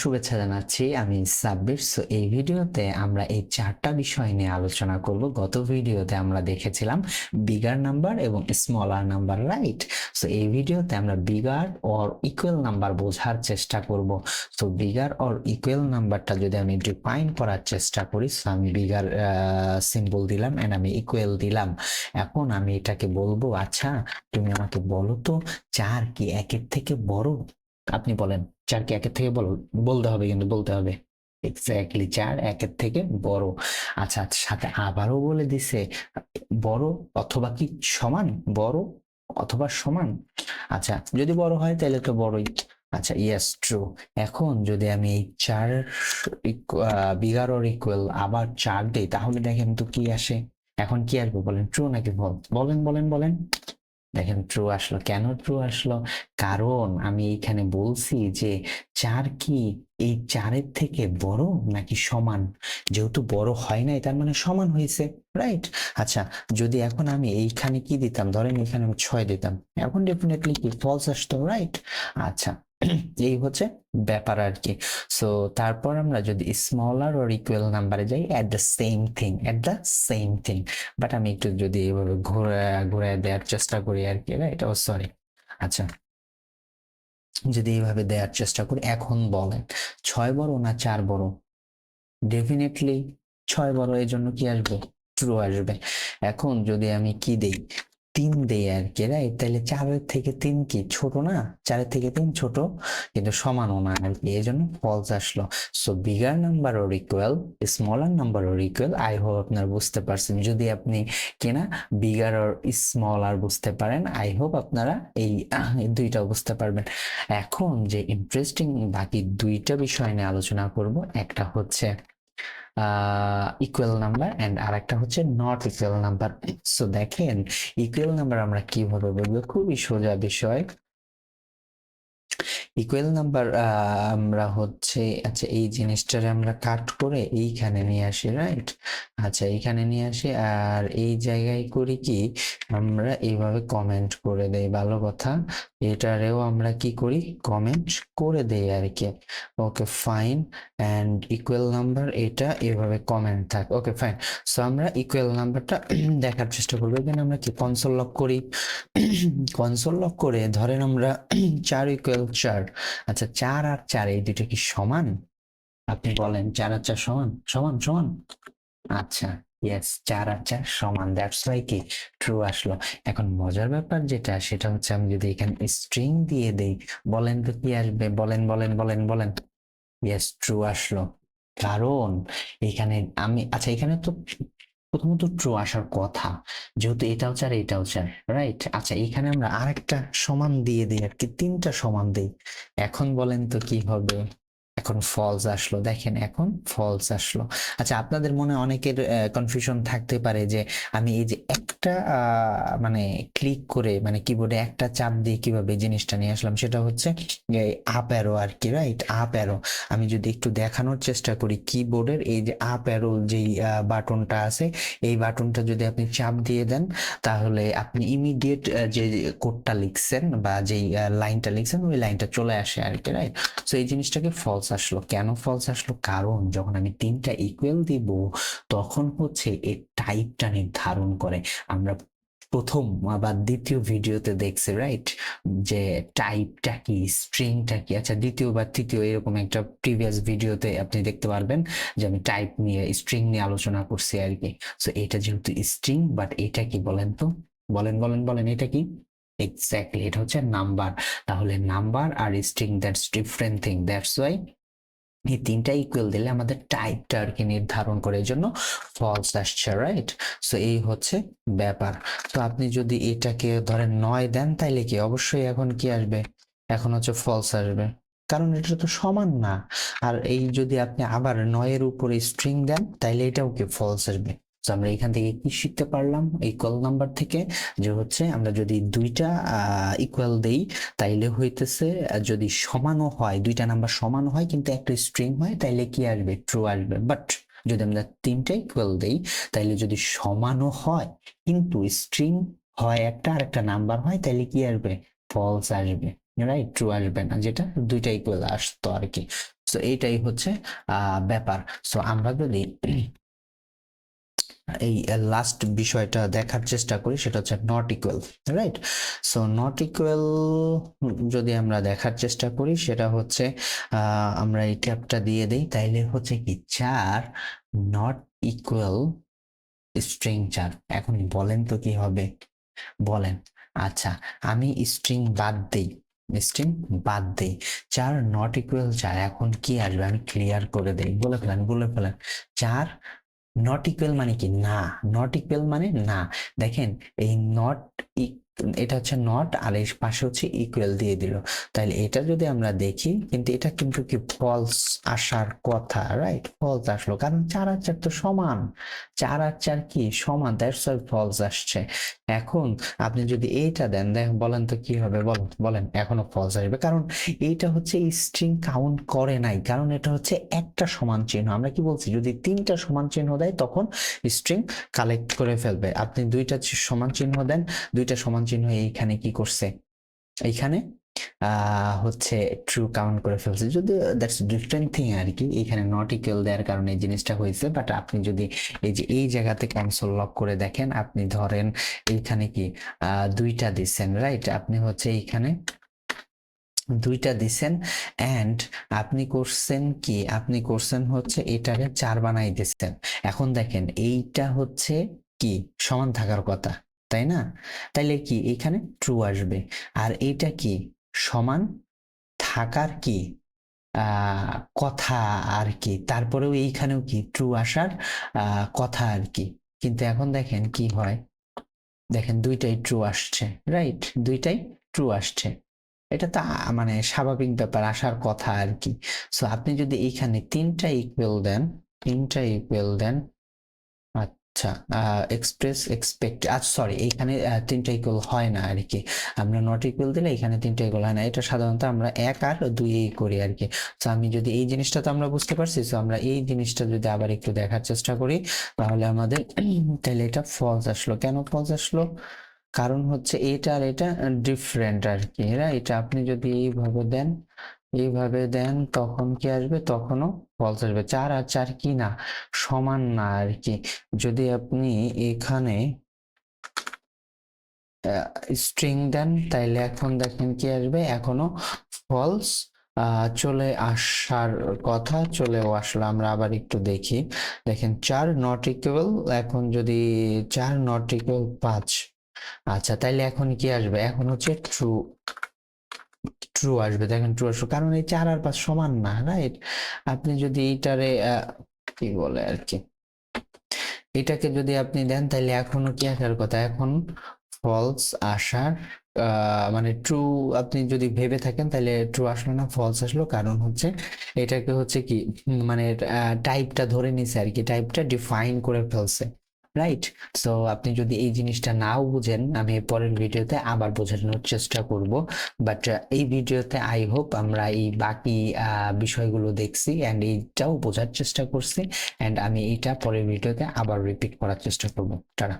শুভেচ্ছা জানাচ্ছি, আমি সাব্বির। সো এই ভিডিওতে আমরা এই চারটা বিষয় নিয়ে আলোচনা করব। গত ভিডিওতে আমরা দেখেছিলাম বিগার নাম্বার এবং স্মলার নাম্বার, রাইট? সো এই ভিডিওতে আমরা বিগার অর ইকুয়াল নাম্বার বোঝার চেষ্টা করব। সো বিগার অর ইকুয়াল নাম্বারটা যদি আমি ডিফাইন করার চেষ্টা করি, সো আমি বিগার সিম্বল দিলাম এন্ড আমি ইকুয়াল দিলাম। এখন আমি এটাকে বলবো, আচ্ছা তুমি আমাকে বলো তো, চার কি একের থেকে বড়? আপনি বলেন, চার কি একের থেকে বড়? বলতে হবে, কিন্তু বলতে হবে এক্স্যাক্টলি চার একের থেকে বড়। আচ্ছা, সাথে আবারও বলে দিছে বড় অথবা কি সমান, বড় অথবা সমান। আচ্ছা, যদি বড় হয় তাহলে তো বড়ই। আচ্ছা, ইয়েস, ট্রু। এখন যদি আমি এই চার বিগার অর ইকুয়াল আবার চার দেই, তাহলে দেখেন তো কি আসে। এখন কি আসবে বলেন, ট্রু নাকি ফলস? বলেন বলেন বলেন। দেখেন ট্রু আসলো। কেন ট্রু আসলো? কারণ আমি এইখানে বলছি যে চার কি এই চারের থেকে বড় নাকি সমান। যেহেতু বড় হয় নাই, তার মানে সমান হয়েছে, রাইট? আচ্ছা, যদি এখন আমি এইখানে কি দিতাম, ধরেন এখানে আমি 6 দিতাম, এখন ডেফিনেটলি কি ফলস আসতো, রাইট? আচ্ছা, এই হচ্ছে ব্যাপার আর কি। সো তারপর আমরা যদি স্মলার অর ইকুয়াল নাম্বারে যাই, at the same thing, at the same thing. But আমি একটু যদি এইভাবে ঘুরে দেওয়ার চেষ্টা করি আর কি, রাইট? ও সরি। আচ্ছা, যদি এইভাবে দেওয়ার চেষ্টা করি, এখন বলেন 6 বড় না 4 বড়? ডেফিনেটলি 6 বড়, এই জন্য কি আসবে? ট্রু আসবে। এখন যদি আমি কি দেই, 3 দেই আর কি, রাইট? তাহলে 4-এর থেকে 3 কি ছোট না? 4-এর থেকে 3 ছোট, কিন্তু সমানও না আর কি, এই জন্য ফলস আসলো। So bigger number or equal, smaller number or equal. I hope আপনারা বুঝতে পারছেন। যদি আপনি কিনা বিগার ওর স্মলার বুঝতে পারেন, আই হোপ আপনারা এই দুইটাও বুঝতে পারবেন। এখন যে ইন্টারেস্টিং বাকি দুইটা বিষয় নিয়ে আলোচনা করব, একটা হচ্ছে ইকুয়াল নাম্বার এন্ড আর একটা হচ্ছে নট ইকুয়াল নাম্বার। সো দেখেন, ইকুয়াল নাম্বার আমরা কিভাবে বলবো, খুবই সোজা বিষয়। ইকুয়াল নাম্বার আমরা হচ্ছে, আচ্ছা এই জিনিসটারে আমরা কাট করে এইখানে নিয়ে আসি, রাইট? আচ্ছা, এইখানে নিয়ে আসি, আর এই জায়গায় করি কি, আমরা এইভাবে কমেন্ট করে দেই, ভালো কথা। এটারেও আমরা কি করি, কমেন্ট করে দেই আর কি। Okay fine. And equal number এটা এভাবে কমেন্ট থাক, ওকে ফাইন। সো আমরা ইকুয়াল নাম্বারটা দেখার চেষ্টা করবো। এখানে আমরা কি কনসোল লক করি, কনসোল লক করে ধরেন আমরা 4 ইকুয়াল 4। আচ্ছা, 4 আর 4 এই দুটো কি সমান? আপনি বলেন, 4 আর 4 সমান সমান সমান? আচ্ছা, ইয়েস, 4 আর 4 সমান, দ্যাটস ওয়াই কি ট্রু আসলো। এখন মজার ব্যাপার যেটা, সেটা হচ্ছে আমি যদি এখানে স্ট্রিং দিয়ে দেই, বলেন তো কি আসবে? বলেন বলেন বলেন বলেন। ইয়েস, ট্রু আসলো। কারণ এখানে আমি, আচ্ছা এখানে তো প্রথমত ট্রু আসার কথা, যেহেতু এটাও চার এটাও চার, রাইট? আচ্ছা, এখানে আমরা আরেকটা সমান দিয়ে দিই আর কি, তিনটা সমান দিই। এখন বলেন তো কি হবে? এখন ফলস আসলো। দেখেন, এখন ফলস আসলো। আচ্ছা, আপনাদের মনে অনেকের কনফিউশন থাকতে পারে যে আমি এই যে একটা মানে ক্লিক করে, মানে কিবোর্ডে একটা চাপ দিয়ে কিভাবে জিনিসটা নিয়ে আসলাম, সেটা হচ্ছে আপ অ্যারো আর কি, রাইট? Up arrow. আমি যদি একটু দেখানোর চেষ্টা করি, কিবোর্ডের এই যে আপ অ্যারো যেই বাটনটা আছে, এই বাটনটা যদি আপনি চাপ দিয়ে দেন, তাহলে আপনি ইমিডিয়েট যে কোডটা লিখছেন বা যেই লাইনটা লিখছেন, ওই লাইনটা চলে আসে আর কি, রাইট? সো এই জিনিসটাকে ফলস আসলো। কেন ফলস আসলো? কারণ যখন আমি তিনটা ইকুয়াল দিব, তখন হচ্ছে এই টাইপটা নির্ধারণ করে। আমরা প্রথম বা দ্বিতীয় ভিডিওতে দেখছি, রাইট? যে টাইপটা কি, স্ট্রিংটা কি। আচ্ছা, দ্বিতীয় বা তৃতীয় এরকম একটা প্রিভিয়াস ভিডিওতে আপনি দেখতে পারবেন যে আমি টাইপ নিয়ে, স্ট্রিং নিয়ে আলোচনা করছি আর কি। সো এটা যেহেতু স্ট্রিং, বাট এটা কি বলেন তো? বলেন বলেন বলেন, এটা কি? এক্স্যাক্টলি, এটা হচ্ছে নাম্বার। তাহলে নাম্বার আর string, that's different thing. That's why এই তিনটা ইকুয়াল দিলে আমাদের টাইপটা আর কি নির্ধারণ করে, এই জন্য ফলস আসছে, রাইট? সো এই হচ্ছে ব্যাপার। তো আপনি যদি এটাকে ধরেন 9 দেন, তাইলে কি অবশ্যই এখন কি আসবে? এখন হচ্ছে ফলস আসবে, কারণ এটা তো সমান না। আর এই যদি আপনি আবার 9 এর উপরে স্ট্রিং দেন, তাইলে এটাও কি ফলস আসবে। তো আমরা এখান থেকে কি শিখতে পারলাম ইকুয়াল নাম্বার থেকে, যে হচ্ছে আমরা যদি দুইটা ইকুয়াল দেই, তাইলে হইতেছে যদি সমানও হয়, দুইটা নাম্বার সমান হয় কিন্তু একটা স্ট্রিং হয়, তাইলে কি আসবে? ট্রু আসবে। বাট যদি আমরা তিনটা ইকুয়াল দেই, তাইলে যদি সমানও হয় কিন্তু স্ট্রিং হয় একটা আর একটা নাম্বার হয়, তাইলে কি আসবে? ফলস আসবে, রাইট? ট্রু আসবে না, যেটা দুইটা ইকুয়াল আসতো আর কি। সো এইটাই হচ্ছে ব্যাপার। সো আমরা যদি এই লাস্ট বিষয়টা দেখার চেষ্টা করি, সেটা হচ্ছে not equal, right? So not equal যদি আমরা দেখার চেষ্টা করি, সেটা হচ্ছে আমরা এই ট্যাবটা দিয়ে দিই, তাইলে হচ্ছে কি 4 নট ইকুয়াল স্ট্রিং 4। এখন বলেন তো কি হবে, বলেন। আচ্ছা, আমি স্ট্রিং বাদ দেই, স্ট্রিং বাদ দেই, 4 নট ইকুয়াল 4, এখন কি আসবে আমি ক্লিয়ার করে দেই, বলে ফেলেন 4 নট ইকুয়াল মানে কি না, নট ইকুয়াল মানে না। দেখেন এই নট, এটা হচ্ছে নট আর এই পাশে হচ্ছে ইকুয়াল দিয়ে দিল, তাহলে এটা যদি আমরা দেখি, কিন্তু এটা কিন্তু কি ফলস আসার কথা, রাইট? ফলস আসলো কারণ 4 আর 4 তো সমান, 4 আর 4 কি সমান, দ্যাটস ওয়াই ফলস আসছে। এখন আপনি যদি এইটা দেন, বলেন তো কি হবে, বলেন এখনো ফলস আসবে, কারণ এইটা হচ্ছে স্ট্রিং কাউন্ট করে নাই, কারণ এটা হচ্ছে একটা সমান চিহ্ন। আমরা কি বলছি, যদি 3টা সমান চিহ্ন দেয় তখন স্ট্রিং কালেক্ট করে ফেলবে। আপনি 2টা সমান চিহ্ন দেন, 2টা সমান চিহ্ন এইখানে কি করছে, এইখানে হচ্ছে ট্রু কাউন্ট করে ফেলছে। যদি দ্যাটস ডিফারেন্ট থিং আর কি, এখানে নট ইকুয়াল দেওয়ার কারণে এই জিনিসটা হয়েছে। বাট আপনি যদি এই যে এই জায়গাতে কনসোল লক করে দেখেন, আপনি ধরেন এইখানে কি 2টা দিচ্ছেন, রাইট? আপনি হচ্ছে এইখানে 2টা দিছেন, এন্ড আপনি করছেন কি, আপনি করছেন হচ্ছে এটাকে 4 বানাই দিচ্ছেন। এখন দেখেন এইটা হচ্ছে কি সমান থাকার কথা, তাই না? তাইলে কি এখানে ট্রু আসবে, আর এইটা কি সমান থাকার কি কথা আর কি, তারপরেও এইখানেও কি ট্রু আসার কথা আর কি। কিন্তু এখন দেখেন কি হয়, দেখেন 2টাই ট্রু আসছে, রাইট? 2টাই ট্রু আসছে, এটা তো মানে স্বাভাবিক ব্যাপার, আসার কথা আর কি। সো আপনি যদি এইখানে 3টা ইকুয়াল দেন, 3টা ইকুয়াল দেন, আচ্ছা এক্সপ্রেস এক্সপেক্ট, আচ্ছা সরি, এইখানে 3টা ইকুয়াল হয় না আর কি, আমরা নট ইকুয়াল দিলে এখানে 3টা ইকুয়াল হয় না, এটা সাধারণত আমরা 1 আর 2 করি আর কি। তো আমি যদি এই জিনিসটা তো আমরা বুঝতে পারছি, তো আমরা এই জিনিসটা যদি আবার একটু দেখার চেষ্টা করি, তাহলে আমাদের তাহলে এটা ফলস আসলো। কেন ফলস আসলো? কারণ হচ্ছে এটা আর এটা ডিফারেন্ট আর কি, এটা আপনি যদি এইভাবে দেন তখন কি আসবে, তখনও ফলস আসবে। 4 আর 4 কি না সমান না আর কি। যদি আপনি এখানে স্ট্রিং দেন, তাইলে এখন দেখেন কি আসবে, এখনো ফলস চলে আসার কথা, চলেও আসলো। আমরা আবার একটু দেখি, দেখেন 4 নট ইকুয়াল, এখন যদি 4 নট ইকুয়াল 5, আচ্ছা তাইলে এখন কি আসবে, এখন হচ্ছে ট্রু, ট্রু আসবে। দেখেন ট্রু আসবে, কারণ এই 4 আর 5 সমান না, রাইট? আপনি যদি এইটারে কি বলে আর কি, এটাকে যদি আপনি দেন, তাহলে এখনো কি আসার কথা, এখন ফলস আসার মানে ট্রু, আপনি যদি ভেবে থাকেন তাহলে ট্রু আসলো না, ফলস আসলো। কারণ হচ্ছে এটাকে হচ্ছে কি মানে টাইপটা ধরে নিছে আর কি, টাইপটা ডিফাইন করে ফেলছে, রাইট? সো আপনি যদি এই জিনিসটা নাও বুঝেন, আমি পরের ভিডিওতে আবার বোঝানোর চেষ্টা করব। বাট এই ভিডিওতে আই হোপ আমরা এই বাকি বিষয়গুলো দেখছি অ্যান্ড এইটাও বোঝার চেষ্টা করছি, অ্যান্ড আমি এইটা পরের ভিডিওতে আবার রিপিট করার চেষ্টা করব। টাটা।